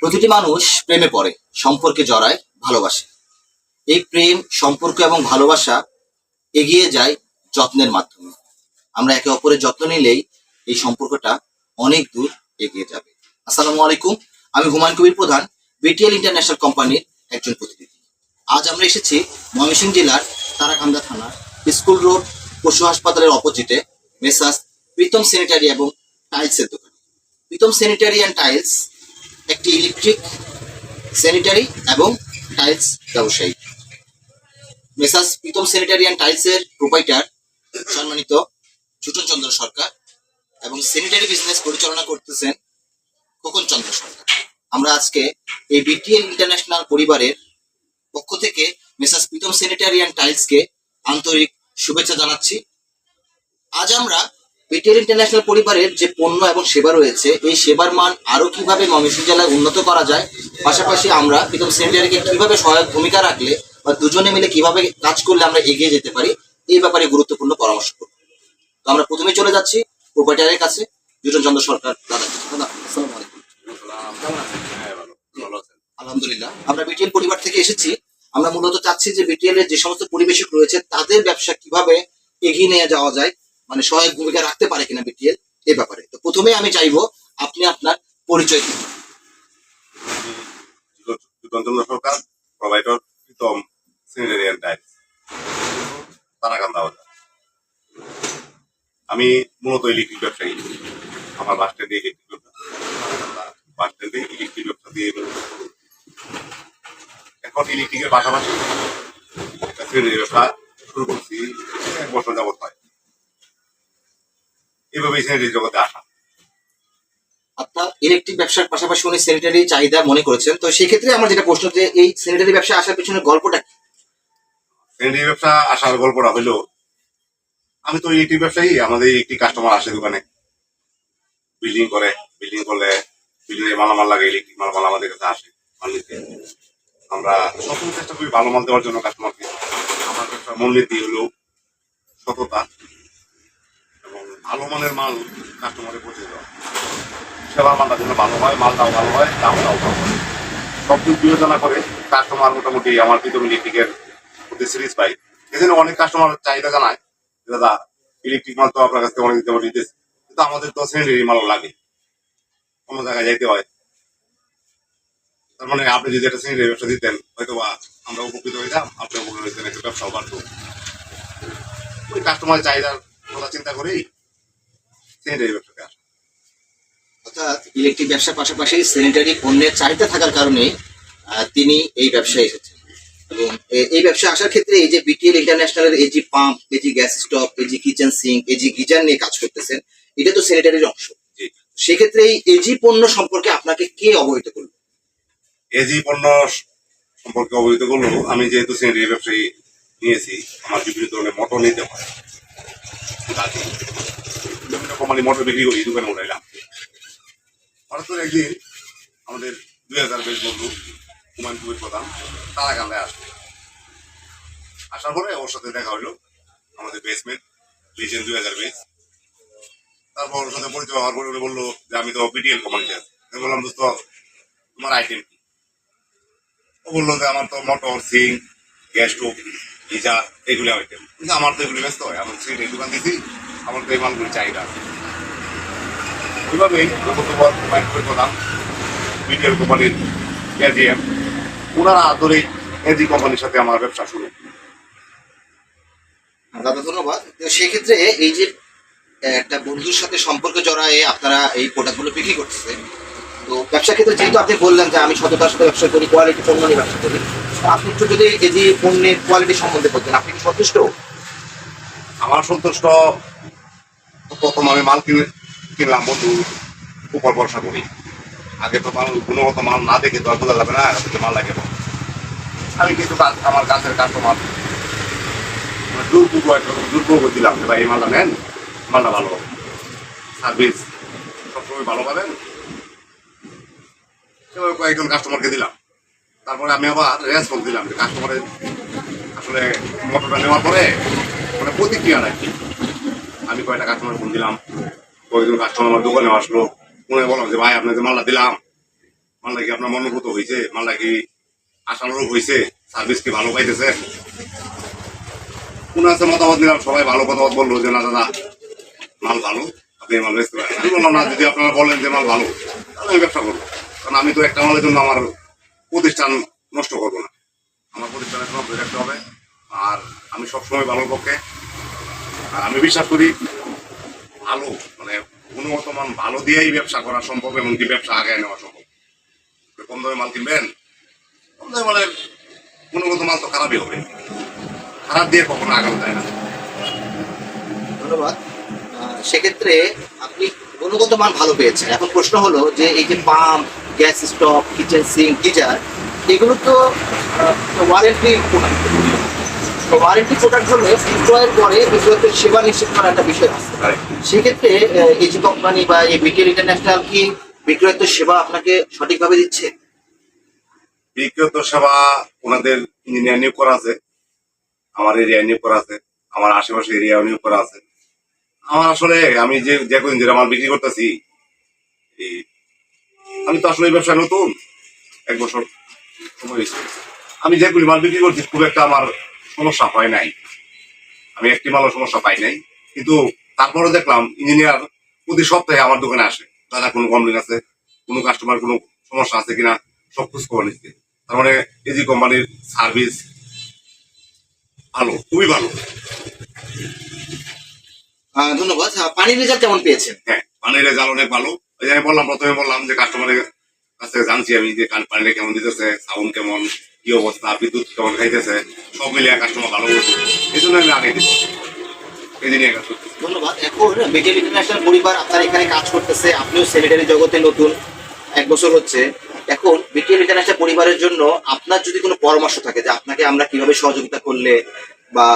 প্রতিটি মানুষ প্রেমে পড়ে, সম্পর্কে জড়ায়, ভালোবাসে। এই প্রেম, সম্পর্ক এবং ভালোবাসা এগিয়ে যায় যত্নের মাধ্যমে। আমরা একে অপরের যত্ন নিলেই এই সম্পর্কটা অনেক দূর এগিয়ে যাবে। আসসালামু আলাইকুম, আমি হুমায়ুন কবির প্রধান, বিটিএল ইন্টারন্যাশনাল কোম্পানির একজন প্রতিনিধি। আজ আমরা এসেছি ময়মনসিংহ জেলার তারাকান্দা থানার স্কুল রোড পশু হাসপাতালের অপোজিটে মেসাস প্রীতম স্যানিটারি এবং টাইলসের দোকানে। প্রীতম স্যানিটারি অ্যান্ড টাইলস একটি ইলেকট্রিক স্যানিটারি এবং টাইলস ব্যবসায়ী। মেসাস প্রীতম স্যানিটারি অ্যান্ড টাইলসের প্রোপাইটার সম্মানিত ছোটন চন্দ্র সরকার এবং স্যানিটারি বিজনেস পরিচালনা করতেছেন খোকন চন্দ্র সরকার। আমরা আজকে এই বিটিএল ইন্টারন্যাশনাল পরিবারের পক্ষ থেকে মেসাস প্রীতম স্যানিটারি অ্যান্ড টাইলসকে আন্তরিক শুভেচ্ছা জানাচ্ছি। আজ আমরা বিটিএল ইন্টারন্যাশনাল পরিবারের যে পণ্য এবং সেবা রয়েছে, এই সেবার মান আরো কিভাবে ময়মনসিংহ জেলায় উন্নত করা যায়, পাশাপাশি আমরা প্রীতম স্যানিটারিকে কিভাবে সহায়ক ভূমিকা রাখলে বা দুজনে মিলে কিভাবে কাজ করলে আমরা এগিয়ে যেতে পারি, এই ব্যাপারে গুরুত্বপূর্ণ পরামর্শ করব। তো আমরা প্রথমে চলে যাচ্ছি প্রোপাইটারের কাছে, ছোটন চন্দ্র সরকার। দাদা আসসালামু আলাইকুম, কেমন আছেন? আলহামদুলিল্লাহ। আমরা বিটিএল পরিবার থেকে এসেছি। আমরা মূলত চাচ্ছি যে বিটিএল এর যে সমস্ত পরিবেশক রয়েছে তাদের ব্যবসা কিভাবে এগিয়ে নিয়ে যাওয়া যায়, মানে সহায়ক ভূমিকা রাখতে পারে কিনা বিটিএল, এই ব্যাপারে। তো প্রথমে আমি চাইবো আপনি আপনার পরিচয় দিন। Chandra Sarkar, provider Pritam sanitary and tiles, Tarakanda Bazar. আমি মূলত ইলেকট্রিক ব্যবসায়ী। আমার বাস স্ট্যান্ডে ইলেকট্রিক ব্যবসা, বাস স্ট্যান্ডে ইলেকট্রিক ব্যবসা দিয়ে এখন ইলেকট্রিকের পাশাপাশি স্যানিটারি ব্যবসা শুরু করছি 1 বছর যাবত হয়। এইভাবেই স্যানিটারি জগতে আসা। আপনার ইলেকট্রিক ব্যবসার পাশাপাশি উনি স্যানিটারি চাহিদা মনে করেছেন, তো সেই ক্ষেত্রে আমার যেটা প্রশ্ন, যে এই স্যানিটারি ব্যবসা আসার পিছনে গল্পটা কি? স্যানিটারি ব্যবসা আসার গল্পটা হইলো, আমি তো ইলেকট্রিক ব্যবসায়ী। আমাদের ইলেকট্রিক কাস্টমার আসে দোকানে, বিল্ডিং করলে বিল্ডিং এর মালামাল লাগে, ইলেকট্রিক মালামাল আমাদের কাছে আসে মাল নিতে। আমরা সবসময় চেষ্টা করি ভালো মাল দেওয়ার জন্য কাস্টমারকে। আমার ব্যবসার মূলনীতি হলো সততা এবং ভালো মানের মাল কাস্টমারে পৌঁছে দেওয়া। সেবার মালটা যেন ভালো হয়, মালটাও ভালো হয়, দামটাও ভালো হয়। সব দিক বিবেচনা করে কাস্টমার মোটামুটি আমার প্রীতম ইলেকট্রিকের প্রতি সিরিজ পাই। এই জন্য অনেক কাস্টমার চাহিদা জানায়, দাদা ইলেকট্রিক মাল তো আপনার কাছ থেকে অনেক দিতে দিতেছে, কিন্তু আমাদের তো স্যানিটারি মালও লাগে, অন্য জায়গায় যাইতে হয়। তার মানে আপনি যদি একটা স্যানিটারি ব্যবসা দিতেন, হয়তো বা আমরা উপকৃত হইতাম, আপনি উপকৃত হইতেন, একটা ব্যবসাও বাড়ত। ওই কাস্টমারের চাহিদার কথা চিন্তা করেই স্যানিটারি ব্যবসাতে আসা। অর্থাৎ ইলেকট্রিক ব্যবসার পাশাপাশি স্যানিটারি পণ্যের চাহিদা থাকার কারণে তিনি এই ব্যবসায় এসেছেন। এবং এই ব্যবসা আসার ক্ষেত্রে এই যে বিটিএল ইন্টারন্যাশনালের এই যে পাম্প, এই যে গ্যাস স্টপ, এই যে কিচেন সিঙ্ক, এই যে গিজার নিয়ে কাজ করতেছেন, এটা তো স্যানিটারির অংশ। সেক্ষেত্রে এই এজি পণ্য সম্পর্কে আপনাকে কে অবহিত করলো? এজি পণ্য সম্পর্কে অবহিত করলো, আমি যেহেতু স্যানিটারি ব্যবসায়ী নিয়েছি, আমার বিভিন্ন ধরনের মোটর নিতে হয়। বিভিন্ন কোম্পানি মোটর বিক্রি করি, দোকানে উঠাইলাম। হঠাৎ করে একদিন আমাদের 2000 বেশ বন্ধু হুমায়ুন কবির প্রধান তারাকান্দায় আসবে। আসার পরে ওর সাথে দেখা হইলো, আমাদের বেসমেন্ট লিজেন্ড 2000 বেস। তারপর ওর সাথে পরিচয় হওয়ার পরে উনি বললো যে আমি তো বিটিএল কোম্পানিতে আছি। আমি বললাম, দোস্ত তোমার আইটেম কি? ও বললো যে আমার তো motor, Singh, gas stove, geyser, এগুলো আইটেম। কিন্তু আমার তো এগুলি ব্যস্ত হয়, আমি সেই দোকান দিছি, আমার তো এই মালগুলি চাহিদা আছে। ওইভাবেই প্রধান বিটিএল কোম্পানির এজিএম, ওনারা ধরে এজি কোম্পানির সাথে আমার ব্যবসা শুরু। দাদা ধন্যবাদ। তো সেক্ষেত্রে এই যে একটা বন্ধুর সাথে সম্পর্ক জড়ায় আপনারা এই প্রোডাক্টগুলো বিক্রি করতেছেন, তো ব্যবসার ক্ষেত্রে যেহেতু আপনি বললেন যে আমি সততার সাথে ব্যবসা করি, কোয়ালিটি পণ্য নিয়ে ব্যবসা করি, আপনি একটু যদি এই যে পণ্যের কোয়ালিটি সম্বন্ধে বলতেন, আপনি কি সন্তুষ্ট? আমার সন্তুষ্ট। প্রথম আমি মাল কিনলাম বন্ধু উপর ভরসা করি। আগে তো মাল গুণগত মাল না দেখে তো আর বোঝা যাবে না মাল লাগে। আমি কিন্তু আমার কাছের কাস্টমার দুর্ভোগ দিলাম যে ভাই এই মালটা নেন, মালটা ভালো, সার্ভিস সবসময় ভালো পাবেন। কয়েকজন কাস্টমারকে দিলাম। তারপরে আমি আবার রেসপন্স দিলাম যে কাস্টমারের আসলে মোটরটা নেওয়ার পরে মানে প্রতিক্রিয়া নাকি। আমি কয়েকটা কাস্টমার ফোন দিলাম, কয়েকজন কাস্টমার আমার দোকানে আসলো, মনে বললাম যে ভাই আপনাকে মালটা দিলাম, মালটা কি আপনার মনোভূত হয়েছে, মালটা কি আশানুরূপ হয়েছে, সার্ভিস কি ভালো পাইতেছে? কোন আছে মতামত নিলাম, সবাই ভালো মতামত বললো যে না দাদা মাল ভালো, আপনি এই মাল বেচতে পারেন। আমি বললাম না, যদি আপনারা বলেন যে মাল ভালো তাহলে আমি ব্যবসা করবো, কারণ আমি তো একটা মালের জন্য আমার প্রতিষ্ঠান নষ্ট করবো না, আমার প্রতিষ্ঠানের জন্য ধরে রাখতে হবে। আর আমি সবসময় ভালোর পক্ষে, আর আমি বিশ্বাস করি ভালো মানে গুণগত মান ভালো দিয়েই ব্যবসা করা সম্ভব, এমনকি ব্যবসা আগায় নেওয়া সম্ভব। কম দামে মাল কিনবেন, কম দামে মালের গুণগত মাল তো খারাপই হবে, খারাপ দিয়ে কখনো আগানো যায় না। ধন্যবাদ। সেক্ষেত্রে আপনি গুণগত মান ভালো পেয়েছেন। এখন প্রশ্ন হলো যে এই যে pump, gas stove, kitchen sync, geyser, এগুলো তো ওয়ারেন্টি প্রোডাক্ট। তো ওয়ারেন্টি প্রোডাক্ট হলে বিক্রয়ের পরে বিক্রয়কের সেবা নিশ্চিত করার একটা বিষয় আছে। সেক্ষেত্রে এজি কোম্পানি বা এই বিকেল ইন্টারন্যাশনাল কি বিক্রয়ের সেবা আপনাকে সঠিকভাবে দিচ্ছে? বিক্রয় সেবা ওনাদের ইঞ্জিনিয়ার নিয়োগ করা আছে, আমার এরিয়া নিয়োগ করা আছে, আমার আশেপাশে এরিয়া নিয়োগ করা আছে। আমার আসলে আমি যে কদিন ধরে মাল বিক্রি করতেছি, আমি তো আসলে এই ব্যবসায় নতুন, 1 বছর সময় হয়েছে। আমি যেগুলি মাল বিক্রি করছি খুব একটা আমার সমস্যা হয় নাই, আমি একটি মালও সমস্যা পাই নাই। কিন্তু তারপরে দেখলাম ইঞ্জিনিয়ার প্রতি সপ্তাহে আমার দোকানে আসে, দাদা কোনো কমপ্লেন আছে, কোনো কাস্টমার কোনো সমস্যা আছে কিনা সব খোঁজ খবর নিচ্ছে। তার মানে এজি কোম্পানির সার্ভিস ভালো, খুবই ভালো। ধন্যবাদ। পানির রেজাল্ট কেমন পেয়েছেন? হ্যাঁ, পানির রেজাল্ট অনেক ভালো। ওই যে আমি বললাম, প্রথমে বললাম যে কাস্টমারের কাছ থেকে জানছি আমি যে পানিটা কেমন দিতেছে, সাউন্ড কেমন, কি অবস্থা, বিদ্যুৎ কেমন খাইতেছে, সব মিলিয়ে কাস্টমার ভালো বলছে। এই জন্য আমি আগে দিচ্ছি, এই দিনই কাজ করতেছি। ধন্যবাদ। এখন বিকেল ইন্টারন্যাশনাল পরিবার আপনার এখানে কাজ করতেছে, আপনিও স্যানিটারি জগতে নতুন, 1 বছর হচ্ছে। এখন বিকেল ইন্টারন্যাশনাল পরিবারের জন্য আপনার যদি কোনো পরামর্শ থাকে যে আপনাকে আমরা কিভাবে সহযোগিতা করলে বা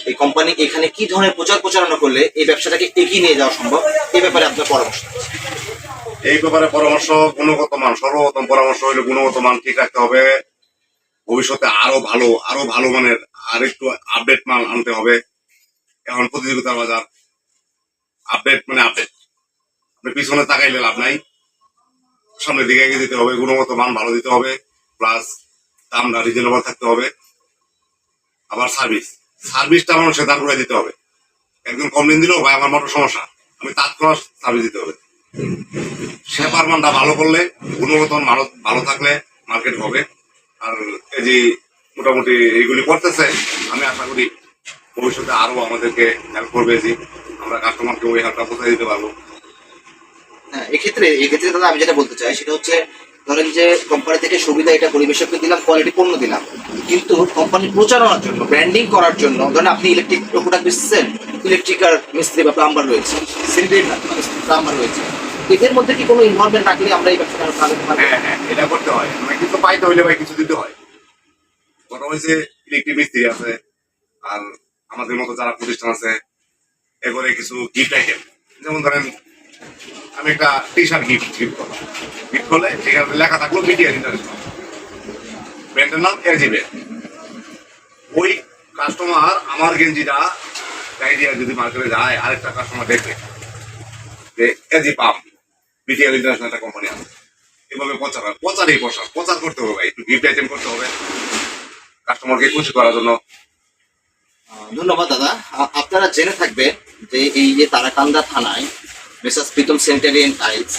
এই কোম্পানি এখানে কি ধরনের প্রচার প্রচারণা করলে এই ব্যবসাটাকে এগিয়ে নিয়ে যাওয়া সম্ভব, এই ব্যাপারে আপনার পরামর্শ? এই ব্যাপারে পরামর্শ, গুণগত মান, সর্বপ্রথম পরামর্শ হলো গুণগত মান ঠিক রাখতে হবে। ভবিষ্যতে আরো ভালো মানের আর একটু আপডেট মাল আনতে হবে। এখন প্রতিযোগিতার বাজার, আপডেট মানে আপডেট, আপনি পিছনে তাকাইলে লাভ নাই, সামনের দিকে এগিয়ে দিতে হবে, গুণগত মান ভালো দিতে হবে, প্লাস দামটা রিজনেবল থাকতে হবে। আবার সার্ভিসটা মানুষের দাঁড় করে দিতে হবে। একজন কমপ্লেন দিলেও ভাই আমার মোটর সমস্যা, আমি তৎক্ষণাৎ সার্ভিস দিতে হবে। সেবার মানটা ভালো করলে, গুণগত মান ভালো থাকলে মার্কেট হবে। আর এই যে মোটামুটি এইগুলি করতেছে, আমি আশা করি ভবিষ্যতে আরো আমাদেরকে হেল্প করবে, যে আমরা কাস্টমারকে ওই হেল্পটা পৌঁছে দিতে পারবো। হ্যাঁ, এক্ষেত্রে দাদা আমি যেটা বলতে চাই সেটা হচ্ছে, ধরেন যে কোম্পানি থেকে সুবিধা এটা পরিবেশককে দিলাম, কোয়ালিটি পণ্য দিলাম, কিন্তু কোম্পানির প্রচারণার জন্য, ব্র্যান্ডিং করার জন্য, ধরেন আপনি ইলেকট্রিক প্রোডাক্ট বেচছেন, ইলেকট্রিক্যাল মিস্ত্রি বা প্লাম্বার রয়েছে, সিন্ডিকেট প্লাম্বার রয়েছে, এদের মধ্যে কি কোনো ইনভলভমেন্ট রাখলে আমরা এই ব্যবসাটা ভালো করতে পারবো? হ্যাঁ হ্যাঁ, এটা করতে হয়, মানে কিছু পাইতে হইলে ভাই কিছু দিতে হয়। কথা হয়েছে ইলেকট্রিক মিস্ত্রি আছে, আর আমাদের মতো যারা প্রতিষ্ঠান আছে এগুলো কিছু গিফট আইটেম, যেমন ধরেন আমি একটা টি শার্ট গিফট করলাম, গিফট করলে সেখানে লেখা থাকলো মিডিয়া ইন্টারন্যাশনাল, ব্র্যান্ডের নাম এজিবে। ওই কাস্টমার আমার গেঞ্জিটা গাই দিয়ে যদি মার্কেটে যায়, আরেকটা কাস্টমার দেখবে যে এজি পাম্প, বিটিআর ইন্টারন্যাশনাল একটা কোম্পানি আছে। এভাবে প্রচার করতে হবে ভাই, একটু গিফট আইটেম করতে হবে কাস্টমারকে খুশি করার জন্য। ধন্যবাদ দাদা। আপনারা জেনে থাকবেন যে এই যে তারাকান্দা থানায় messrs Pritam sanitary and tiles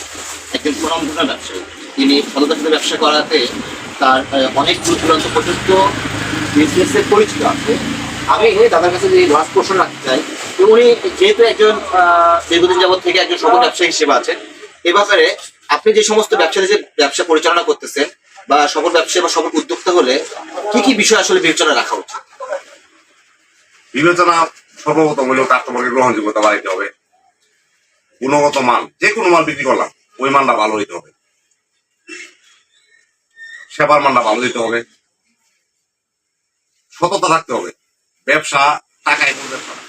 একজন সুনামধন্য ব্যবসায়ী। তিনি সততার সাথে ব্যবসা করাতে তার অনেক দূর দূরান্ত পর্যন্ত বিজনেসের পরিচিত আছে। আমি দাদার কাছে যে লাস্ট প্রশ্ন রাখতে চাই, যে উনি যেহেতু একজন দীর্ঘদিন যাবৎ থেকে একজন সফল ব্যবসায়ী হিসেবে আছেন, এ ব্যাপারে আপনি যে সমস্ত ব্যবসায়ী যে ব্যবসা পরিচালনা করতেছেন বা সফল ব্যবসায়ী বা সফল উদ্যোক্তা হলে কি কি বিষয় আসলে বিবেচনা রাখা উচিত? বিবেচনা সর্বপ্রথম হলো কাস্টমারকে গ্রহণযোগ্যতা বাড়াইতে হবে, গুণগত মান, যে কোনো মাল বিক্রি করলাম ওই মানটা ভালো হইতে হবে, সেবার মানটা ভালো দিতে হবে, সততা থাকতে হবে। ব্যবসা টাকায় কোনো ব্যবসা না,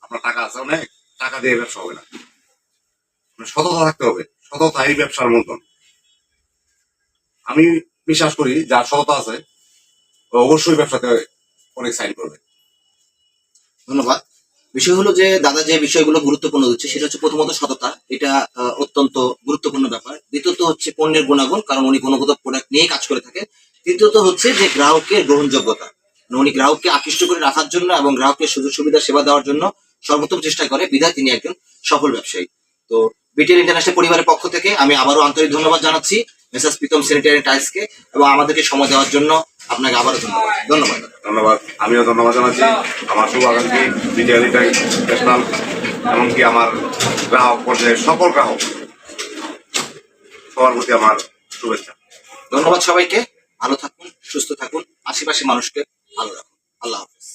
আপনার টাকা আছে অনেক, টাকা দিয়ে ব্যবসা হবে না, সততা থাকতে হবে। সততা এই ব্যবসার মতন। আমি বিশ্বাস করি যার সততা আছে ও অবশ্যই ব্যবসাতে অনেক সাইন করবে। ধন্যবাদ। বিষয় হলো যে দাদা যে বিষয়গুলো গুরুত্বপূর্ণ দিচ্ছে সেটা হচ্ছে প্রথমত সততা, এটা অত্যন্ত গুরুত্বপূর্ণ ব্যাপার। দ্বিতীয়ত হচ্ছে পণ্যের গুণাগুণ, কারণ উনি গুণগত প্রোডাক্ট নিয়ে কাজ করে থাকে। তৃতীয়ত হচ্ছে যে গ্রাহকের গ্রহণযোগ্যতা, মানে উনি গ্রাহককে আকৃষ্ট করে রাখার জন্য এবং গ্রাহকের সুযোগ সুবিধা সেবা দেওয়ার জন্য সর্বোত্তম চেষ্টা করে, বিধায় তিনি একজন সফল ব্যবসায়ী। তো বিটিএল ইন্টারন্যাশনাল পরিবারের পক্ষ থেকে আমি আবারও আন্তরিক ধন্যবাদ জানাচ্ছি মেসার্স প্রীতম স্যানিটারি টাইলসকে, এবং আমাদেরকে সময় দেওয়ার জন্য আপনাকে আবারও ধন্যবাদ। ধন্যবাদ। ধন্যবাদ। আমিও ধন্যবাদ জানাচ্ছি আমার শুভাকাঙ্ক্ষী বিটিআর ইন্টারন্যাশনাল, এমনকি আমার গ্রাহক পর্যায়ের সকল গ্রাহক, সবার প্রতি আমার শুভেচ্ছা। ধন্যবাদ সবাইকে। ভালো থাকুন, সুস্থ থাকুন, আশেপাশে মানুষকে ভালো রাখুন। আল্লাহ হাফেজ।